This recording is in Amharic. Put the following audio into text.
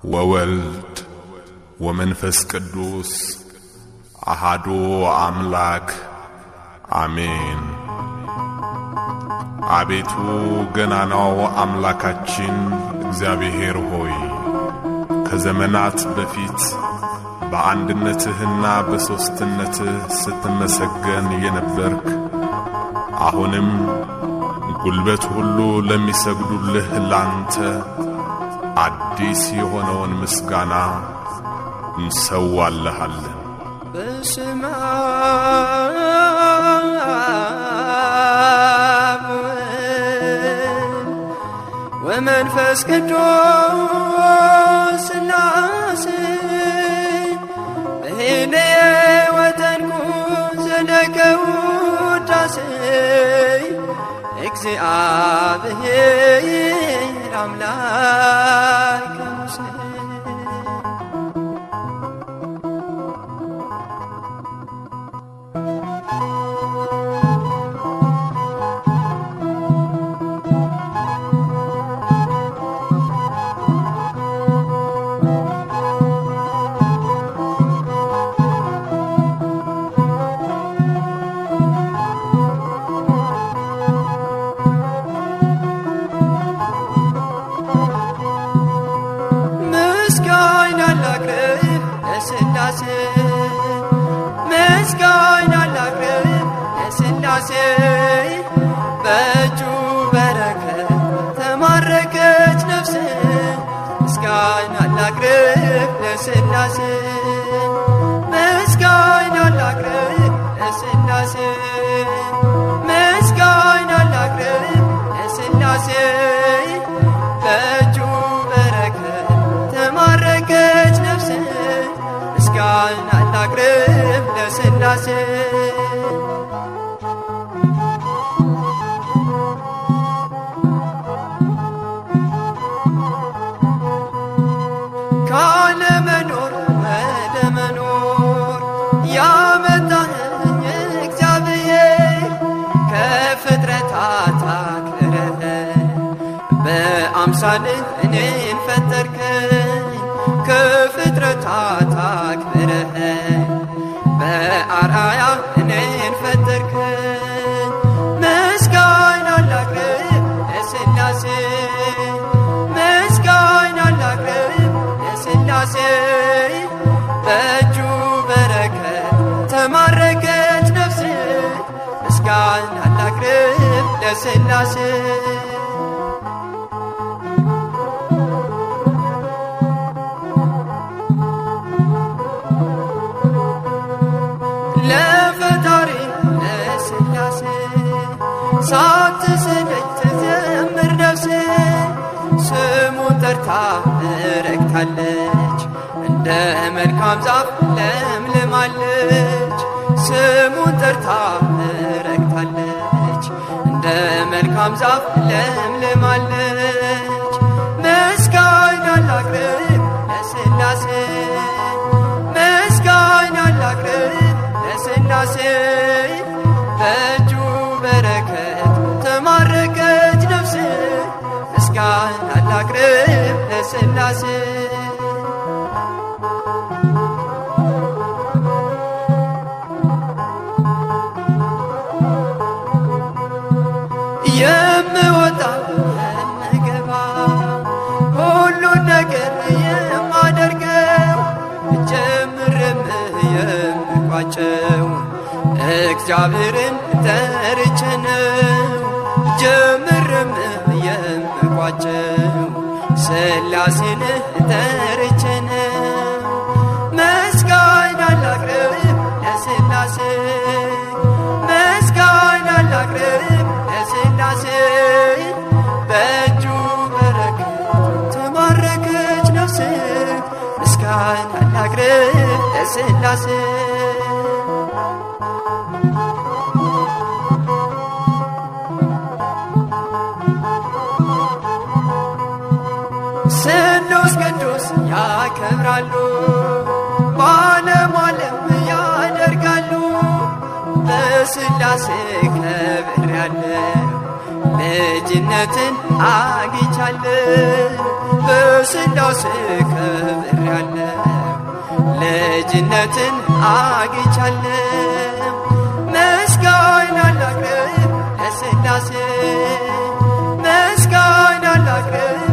ወወልድ ወመንፈስ ቅዱስ አሐዱ አምላክ አሜን። አቤቱ ገናናው አምላካችን እግዚአብሔር ሆይ ከዘመናት በፊት በአንድነትህና በሶስትነትህ ስትመሰገን የነበርክ አሁንም ጉልበት ሁሉ ለሚሰግዱልህ ላንተ አዲስ የሆነውን ምስጋና እንሰዋለሃለን። በስመ አብ ወመንፈስ ቅዱስ ሥላሴ በህልየ ወተንኩ ዘለከ ውዳሴ እግዚአብሔር አምላክ ሙሴ ምስጋና ላቅርብ ለሥላሴ በእጁ በረከት ተማረከች ነፍሴ። ምስጋና ላቅርብ ለሥላሴ ምስጋና ላቅርብ ለሥላሴ ምስጋና ላቅርብ ለሥላሴ በእጁ በረከት ተማረከች ነፍሴ። ምስጋና ላቅርብ ለሥላሴ ካለመኖር ወደ መኖር ያመጣኸኝ እግዚአብሔር ከፍጥረታት አክብረህ በአምሳልህ እኔን ፈጠርከኝ። ከፍጥረታት አክብረህ በአርአያ እኔን ፈጠርከኝ። ምስጋና ላቅርብ ለሥላሴ ምስጋና ላቅርብ ለሥላሴ በእጁ በረከት ተማረከች ነፍሴ። ምስጋና ላቅርብ ለሥላሴ ለፈጣሪ ለሥላሴ ሳትሰለች ትዘምር ነፍሴ። ስሙን ጠርታ ረክታለች እንደ መልካም ዛፍ ለምልማለች። ስሙን ጠርታ ረክታለች እንደ መልካም ዛፍ ለምልማለች። ምስጋና ላቅርብ ለሥላሴ ምስጋና ላቅርብ ለሥላሴ በእጁ በረከት ተማረከች ነፍሴ። ምስጋና ላቅርብ ለሥላሴ የምወጣ የምገባ ሁሉን ነገር የማደርገው ጀምርም የምቋጨው እግዚአብሔርን ጠርቼ ነው። ጀምርም የምቋጨው ሥላሴን ጠርቼ ነው። ምስጋና ላቅርብ ለሥላሴ ምስጋና ላቅርብ ለሥላሴ በእጁ በረከት ተማረከች ነፍሴ። ምስጋና ላቅርብ ለሥላሴ ስሉስ ቅዱስ ያከብራሉ በዓለም ዓለም ያደርጋሉ። በሥላሴ ከብሬያለሁ ልጅነትን አግኝቻለሁ በሥላሴ ከብሬያለሁ ልጅነትን አግኝቻለሁ ምስጋና ላቅርብ ለሥላሴ ምስጋና ላቅርብ